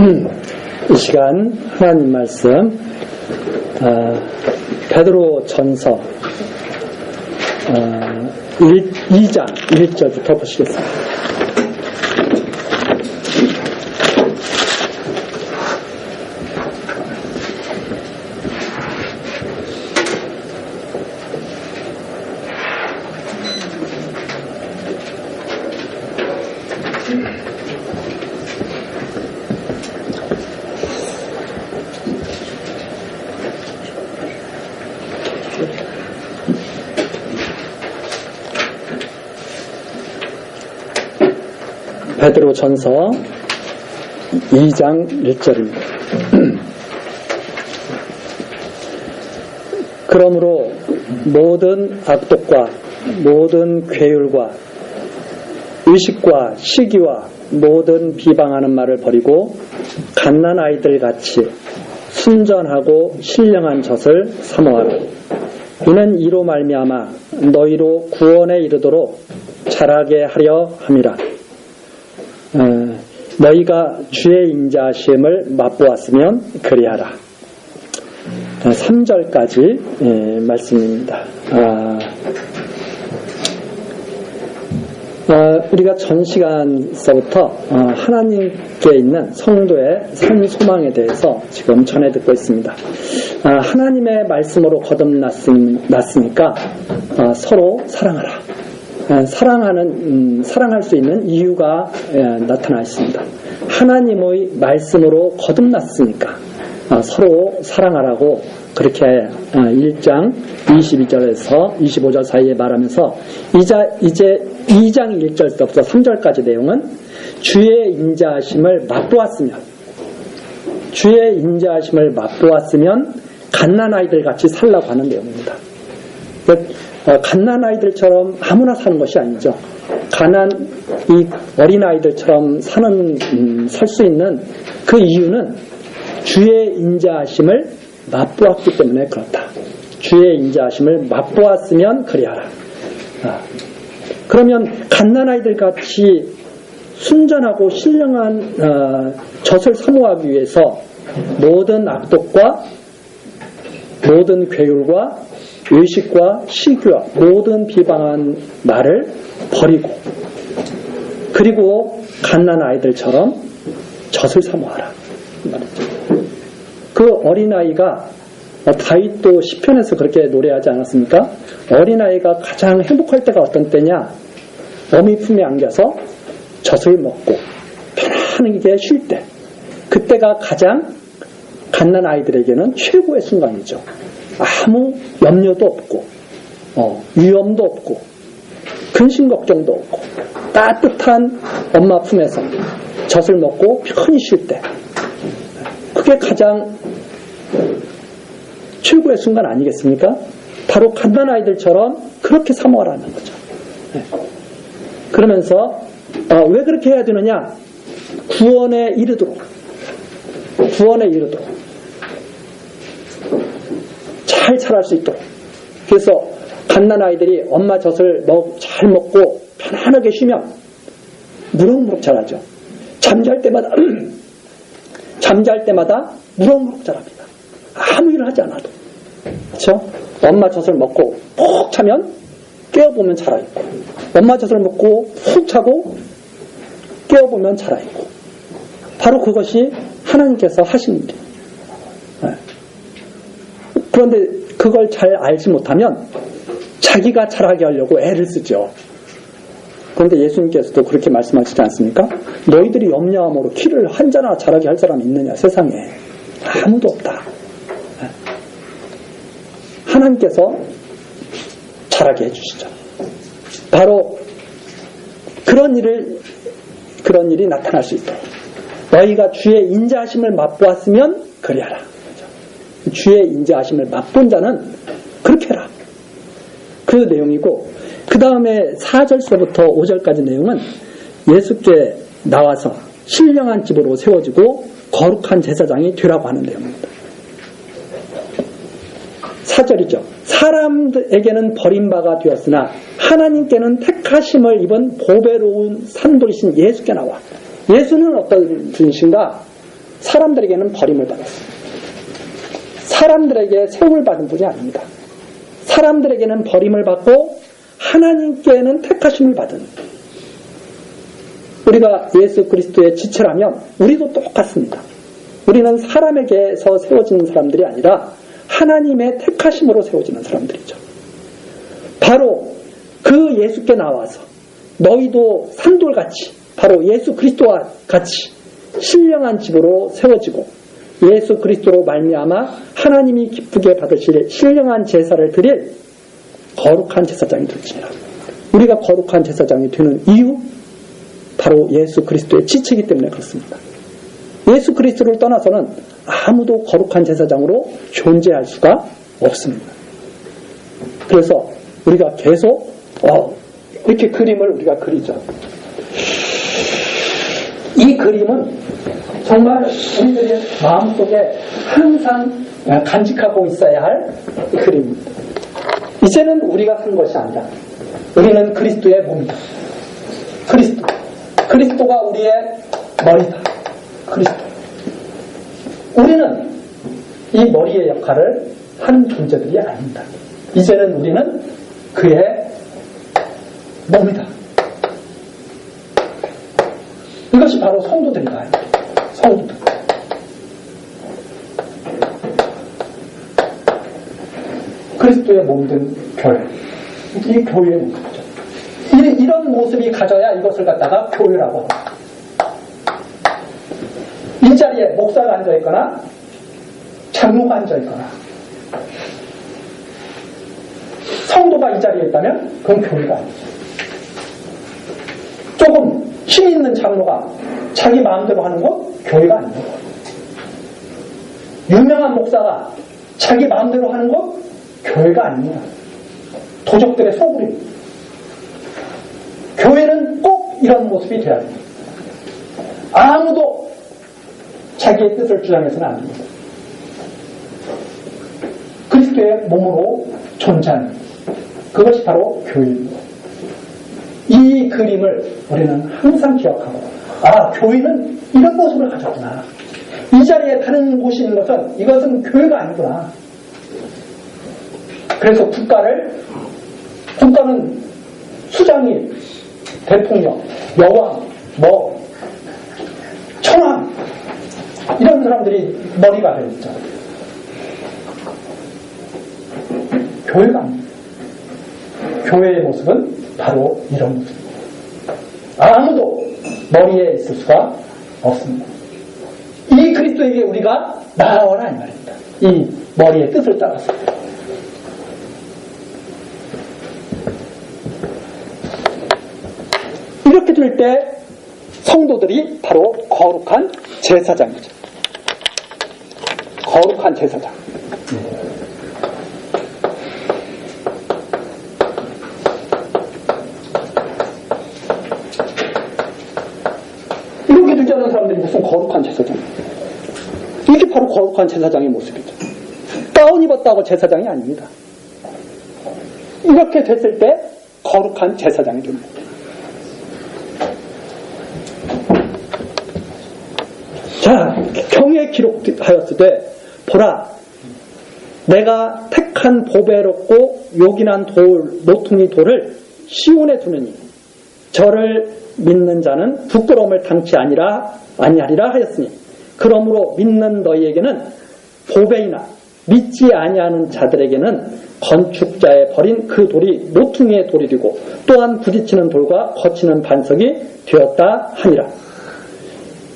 이 시간 하나님 말씀 베드로 전서 2장 1절부터 보시겠습니다. 베드로 전서 2장 1절입니다. 그러므로 모든 악독과 모든 괴율과 의식과 시기와 모든 비방하는 말을 버리고 갓난 아이들 같이 순전하고 신령한 젖을 사모하라. 이는 이로 말미암아 너희로 구원에 이르도록 자라게 하려 함이라. 너희가 주의 인자하심을 맛보았으면 그리하라. 3절까지 말씀입니다. 우리가 전 시간서부터 하나님께 있는 성도의 산 소망에 대해서 지금 전해 듣고 있습니다. 하나님의 말씀으로 거듭났으니까 서로 사랑하라. 사랑할 수 있는 이유가 나타나 있습니다. 하나님의 말씀으로 거듭났으니까 서로 사랑하라고 그렇게 1장 22절에서 25절 사이에 말하면서 이제 2장 1절부터 3절까지 내용은 주의 인자하심을 맛보았으면 갓난 아이들 같이 살라고 하는 내용입니다. 갓난 아이들처럼 아무나 사는 것이 아니죠. 이 어린 아이들처럼 살 수 있는 그 이유는 주의 인자하심을 맛보았기 때문에 그렇다. 주의 인자하심을 맛보았으면 그리하라. 그러면 갓난 아이들 같이 순전하고 신령한 젖을 사모하기 위해서 모든 악독과 모든 괴율과 의식과 시기와 모든 비방한 말을 버리고 그리고 갓난 아이들처럼 젖을 사모하라 말이죠. 그 어린아이가 다윗도 시편에서 그렇게 노래하지 않았습니까? 어린아이가 가장 행복할 때가 어떤 때냐? 어미 품에 안겨서 젖을 먹고 편안하게 쉴 때, 그때가 가장 갓난 아이들에게는 최고의 순간이죠. 아무 염려도 없고 위험도 없고 근심 걱정도 없고 따뜻한 엄마 품에서 젖을 먹고 편히 쉴 때, 그게 가장 최고의 순간 아니겠습니까? 바로 갓난 아이들처럼 그렇게 사모하라는 거죠. 그러면서 왜 그렇게 해야 되느냐? 구원에 이르도록 잘 자랄 수 있도록. 그래서 갓난 아이들이 엄마 젖을 잘 먹고 편안하게 쉬면 무럭무럭 자라죠. 잠잘 때마다 무럭무럭 자랍니다. 아무 일을 하지 않아도. 그렇죠? 엄마 젖을 먹고 푹 자면 깨어보면 자라있고, 엄마 젖을 먹고 푹 자고 깨어보면 자라있고, 바로 그것이 하나님께서 하신 일이에요. 그런데 그걸 잘 알지 못하면 자기가 자라게 하려고 애를 쓰죠. 그런데 예수님께서도 그렇게 말씀하시지 않습니까? 너희들이 염려함으로 키를 한자나 자라게 할 사람이 있느냐, 세상에. 아무도 없다. 하나님께서 자라게 해주시죠. 바로 그런 일이 나타날 수 있도록 너희가 주의 인자하심을 맛보았으면 그리하라. 주의 인자하심을 맛본 자는 그렇게 해라. 그 내용이고, 그 다음에 4절서부터 5절까지 내용은 예수께 나와서 신령한 집으로 세워지고 거룩한 제사장이 되라고 하는 내용입니다. 4절이죠. 사람에게는 버림바가 되었으나 하나님께는 택하심을 입은 보배로운 산돌이신 예수께 나와. 예수는 어떤 분이신가? 사람들에게는 버림을 받았습니다. 사람들에게 세움을 받은 분이 아닙니다. 사람들에게는 버림을 받고 하나님께는 택하심을 받은, 우리가 예수 그리스도의 지체라면 우리도 똑같습니다. 우리는 사람에게서 세워지는 사람들이 아니라 하나님의 택하심으로 세워지는 사람들이죠. 바로 그 예수께 나와서 너희도 산돌같이 바로 예수 그리스도와 같이 신령한 집으로 세워지고 예수 그리스도로 말미암아 하나님이 기쁘게 받으실 신령한 제사를 드릴 거룩한 제사장이 될지니라. 우리가 거룩한 제사장이 되는 이유, 바로 예수 그리스도의 지체이기 때문에 그렇습니다. 예수 그리스도를 떠나서는 아무도 거룩한 제사장으로 존재할 수가 없습니다. 그래서 우리가 계속 이렇게 그림을 우리가 그리죠. 이 그림은 정말 우리들의 마음속에 항상 간직하고 있어야 할 그림입니다. 이제는 우리가 산 것이 아니라 우리는 그리스도의 몸이다. 그리스도가 우리의 머리다. 그리스도. 우리는 이 머리의 역할을 하는 존재들이 아닙니다. 이제는 우리는 그의 몸이다. 이것이 바로 성도들이다. 성도들. 그리스도의 몸된 교회. 이 교회의 모습이죠. 이런 모습이 가져야 이것을 갖다가 교회라고 합니다. 이 자리에 목사가 앉아있거나 장로가 앉아있거나 성도가 이 자리에 있다면 그건 교회가 아니죠. 조금 힘 있는 장로가 자기 마음대로 하는 것, 교회가 아닙니다. 유명한 목사가 자기 마음대로 하는 것, 교회가 아닙니다. 도적들의 소굴입니다. 교회는 꼭 이런 모습이 돼야 됩니다. 아무도 자기의 뜻을 주장해서는 안 됩니다. 그리스도의 몸으로 존재하는, 그것이 바로 교회입니다. 이 그림을 우리는 항상 기억하고, 교회는 이런 모습을 가졌구나. 이 자리에 다른 곳이 있는 것은, 이것은 교회가 아니구나. 그래서 국가는 수장이, 대통령, 여왕, 천황, 이런 사람들이 머리가 되어 있잖아요. 교회가 아닙니다. 교회의 모습은 바로 이런 모습입니다. 아무도 머리에 있을 수가 없습니다. 이 그리스도에게 우리가 나아오라 이 말입니다. 이 머리의 뜻을 따라서. 이렇게 될 때 성도들이 바로 거룩한 제사장이죠. 거룩한 제사장. 이렇게 되지 않은 사람들이 무슨 거룩한 제사장이에요. 이게 바로 거룩한 제사장의 모습이죠. 가운 입었다고 제사장이 아닙니다. 이렇게 됐을 때 거룩한 제사장이 됩니다. 자, 경에 기록하였으되 보라, 내가 택한 보배롭고 요긴한 모퉁이 돌을 시온에 두느니 저를 믿는 자는 부끄러움을 당치 아니하리라 하였으니, 그러므로 믿는 너희에게는 보배이나 믿지 아니하는 자들에게는 건축자의 버린 그 돌이 모퉁이의 돌이 되고 또한 부딪히는 돌과 거치는 반석이 되었다 하니라.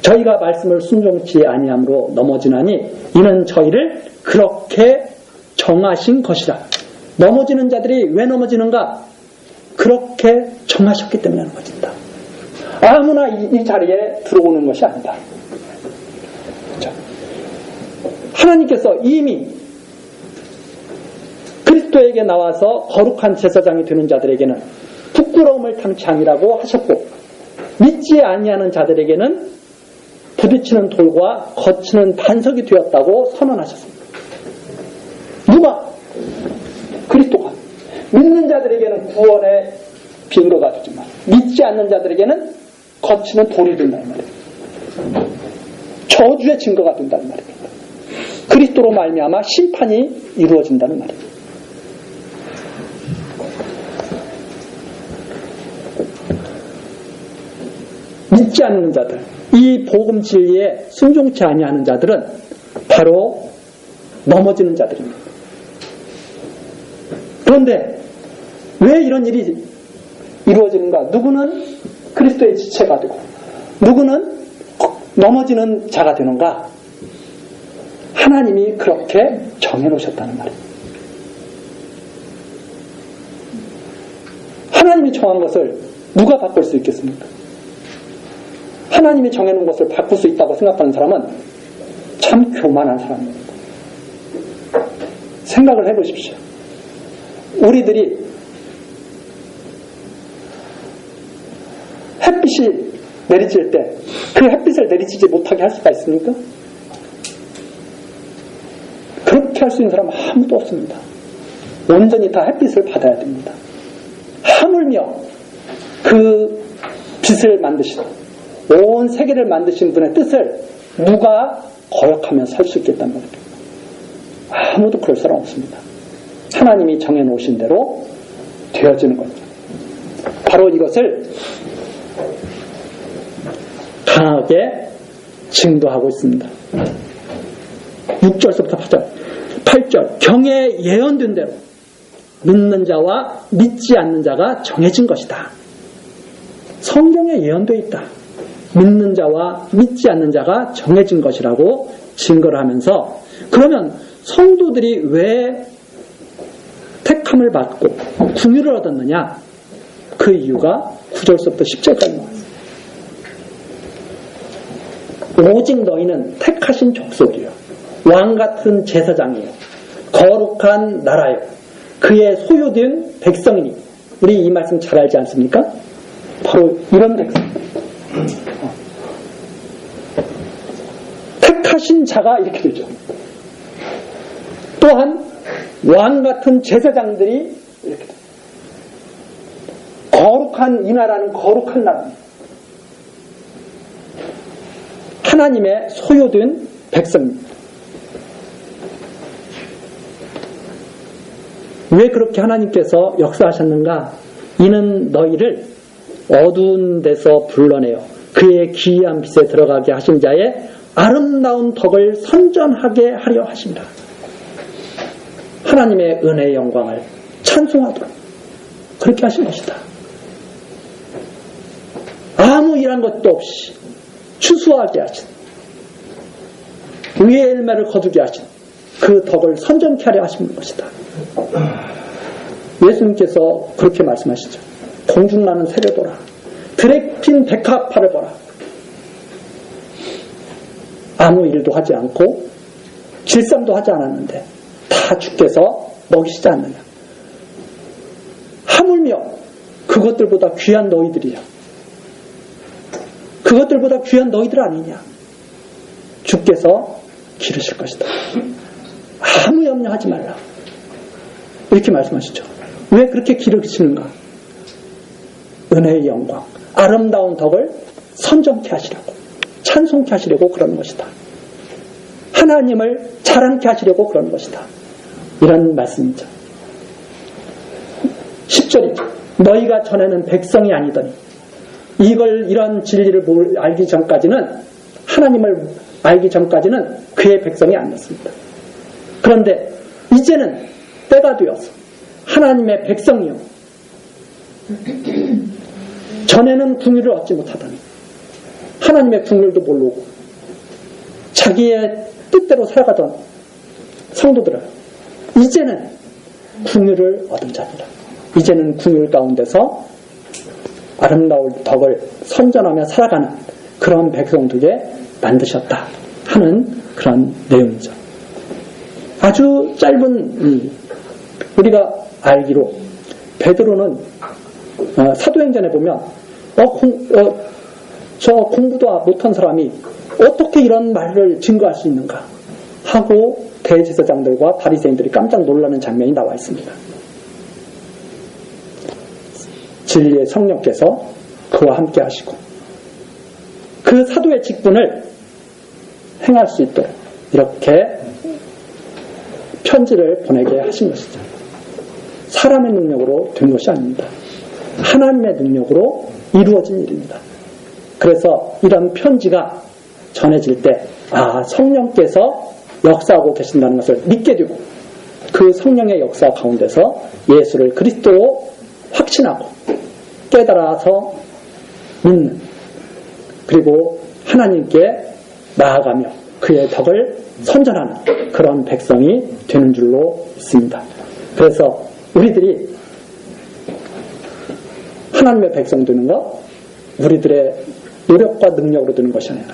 저희가 말씀을 순종치 아니함으로 넘어지나니 이는 저희를 그렇게 정하신 것이라. 넘어지는 자들이 왜 넘어지는가? 그렇게 정하셨기 때문에 넘어진다. 아무나 이 자리에 들어오는 것이 아니다. 그렇죠? 하나님께서 이미 그리스도에게 나와서 거룩한 제사장이 되는 자들에게는 부끄러움을 당치 아니라고 하셨고, 믿지 아니하는 자들에게는 부딪히는 돌과 거치는 반석이 되었다고 선언하셨습니다. 누가? 그리스도가. 믿는 자들에게는 구원의 빈거가 되지만 믿지 않는 자들에게는 거치는 돌이 된다 이 말이에요. 저주의 증거가 된다는 말입니다. 그리스도로 말미암아 심판이 이루어진다는 말입니다. 믿지 않는 자들, 이 복음 진리에 순종치 아니하는 자들은 바로 넘어지는 자들입니다. 그런데 왜 이런 일이 이루어지는가? 누구는 그리스도의 지체가 되고 누구는 넘어지는 자가 되는가? 하나님이 그렇게 정해놓으셨다는 말입니다. 하나님이 정한 것을 누가 바꿀 수 있겠습니까? 하나님이 정해놓은 것을 바꿀 수 있다고 생각하는 사람은 참 교만한 사람입니다. 생각을 해보십시오. 우리들이 햇빛이 내리칠 때 그 햇빛을 내리치지 못하게 할 수가 있습니까? 그렇게 할 수 있는 사람은 아무도 없습니다. 온전히 다 햇빛을 받아야 됩니다. 하물며 그 빛을 만드신 온 세계를 만드신 분의 뜻을 누가 거역하면 설 수 있겠단 말입니다. 아무도 그럴 사람 없습니다. 하나님이 정해놓으신 대로 되어지는 겁니다. 바로 이것을 강하게 증거하고 있습니다. 6절부터 8절 경에 예언된 대로 믿는 자와 믿지 않는 자가 정해진 것이다. 성경에 예언되어 있다. 믿는 자와 믿지 않는 자가 정해진 것이라고 증거를 하면서 그러면 성도들이 왜 택함을 받고 궁유를 얻었느냐? 그 이유가 9절부터 10절까지 나왔습니다. 오직 너희는 택하신 족속이요 왕같은 제사장이요 거룩한 나라요 그의 소유된 백성이니 우리 이 말씀 잘 알지 않습니까? 바로 이런 백성. 택하신 자가 이렇게 되죠. 또한 왕같은 제사장들이 이렇게 돼요. 거룩한 이 나라는 거룩한 나라입니다. 하나님의 소유된 백성입니다. 왜 그렇게 하나님께서 역사하셨는가? 이는 너희를 어두운 데서 불러내어 그의 기이한 빛에 들어가게 하신 자의 아름다운 덕을 선전하게 하려 하십니다. 하나님의 은혜의 영광을 찬송하도록 그렇게 하신 것이다. 아무 일한 것도 없이 추수하게 하신 위의 열매를 거두게 하신 그 덕을 선전케 하려 하시는 것이다. 예수님께서 그렇게 말씀하시죠. 공중나는 새를 보라. 들에 핀 백합화를 보라. 아무 일도 하지 않고 질삼도 하지 않았는데 다 주께서 먹이시지 않느냐. 하물며 그것들보다 귀한 너희들이야. 그것들보다 귀한 너희들 아니냐. 주께서 기르실 것이다. 아무 염려하지 말라. 이렇게 말씀하시죠. 왜 그렇게 기르시는가? 은혜의 영광, 아름다운 덕을 선정케 하시려고, 찬송케 하시려고 그러는 것이다. 하나님을 자랑케 하시려고 그러는 것이다. 이런 말씀이죠. 10절이죠. 너희가 전에는 백성이 아니더니 이런 진리를 알기 전까지는 하나님을 알기 전까지는 그의 백성이 아니었습니다. 그런데 이제는 때가 되어서 하나님의 백성이요 전에는 궁유를 얻지 못하더니 하나님의 궁유도 모르고 자기의 뜻대로 살아가던 성도들은 이제는 궁유를 얻은 자니라. 이제는 궁유 가운데서 아름다운 덕을 선전하며 살아가는 그런 백성들에 만드셨다 하는 그런 내용이죠. 아주 짧은 우리가 알기로 베드로는 사도행전에 보면 저 공부도 못한 사람이 어떻게 이런 말을 증거할 수 있는가 하고 대제사장들과 바리새인들이 깜짝 놀라는 장면이 나와 있습니다. 진리의 성령께서 그와 함께 하시고 그 사도의 직분을 행할 수 있도록 이렇게 편지를 보내게 하신 것이죠. 사람의 능력으로 된 것이 아닙니다. 하나님의 능력으로 이루어진 일입니다. 그래서 이런 편지가 전해질 때 성령께서 역사하고 계신다는 것을 믿게 되고 그 성령의 역사 가운데서 예수를 그리스도로 확신하고 깨달아서 믿는, 그리고 하나님께 나아가며 그의 덕을 선전하는 그런 백성이 되는 줄로 믿습니다. 그래서 우리들이 하나님의 백성 되는 것, 우리들의 노력과 능력으로 되는 것이 아니라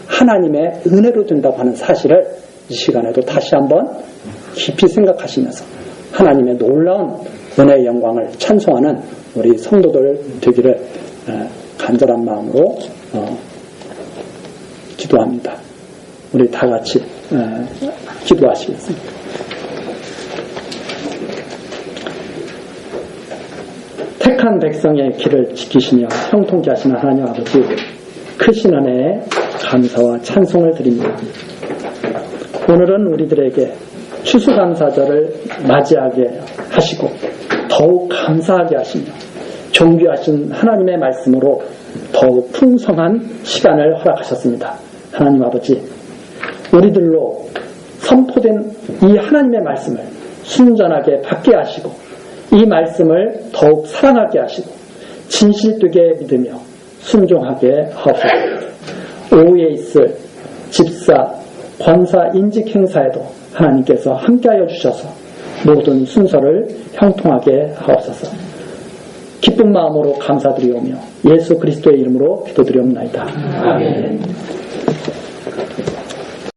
하나님의 은혜로 된다고 하는 사실을 이 시간에도 다시 한번 깊이 생각하시면서 하나님의 놀라운 은혜의 영광을 찬송하는 우리 성도들 되기를 간절한 마음으로 기도합니다. 우리 다 같이 기도하시겠습니다. 택한 백성의 길을 지키시며 형통케 하시는 하나님 아버지, 크신 은혜에 감사와 찬송을 드립니다. 오늘은 우리들에게 추수감사절을 맞이하게 하시고 더욱 감사하게 하시며 존귀하신 하나님의 말씀으로 더욱 풍성한 시간을 허락하셨습니다. 하나님 아버지, 우리들로 선포된 이 하나님의 말씀을 순전하게 받게 하시고 이 말씀을 더욱 사랑하게 하시고 진실되게 믿으며 순종하게 하옵소서. 오후에 있을 집사, 권사, 인직 행사에도 하나님께서 함께하여 주셔서 모든 순서를 형통하게 하옵소서. 기쁜 마음으로 감사드리오며 예수 그리스도의 이름으로 기도드리옵나이다. 아멘.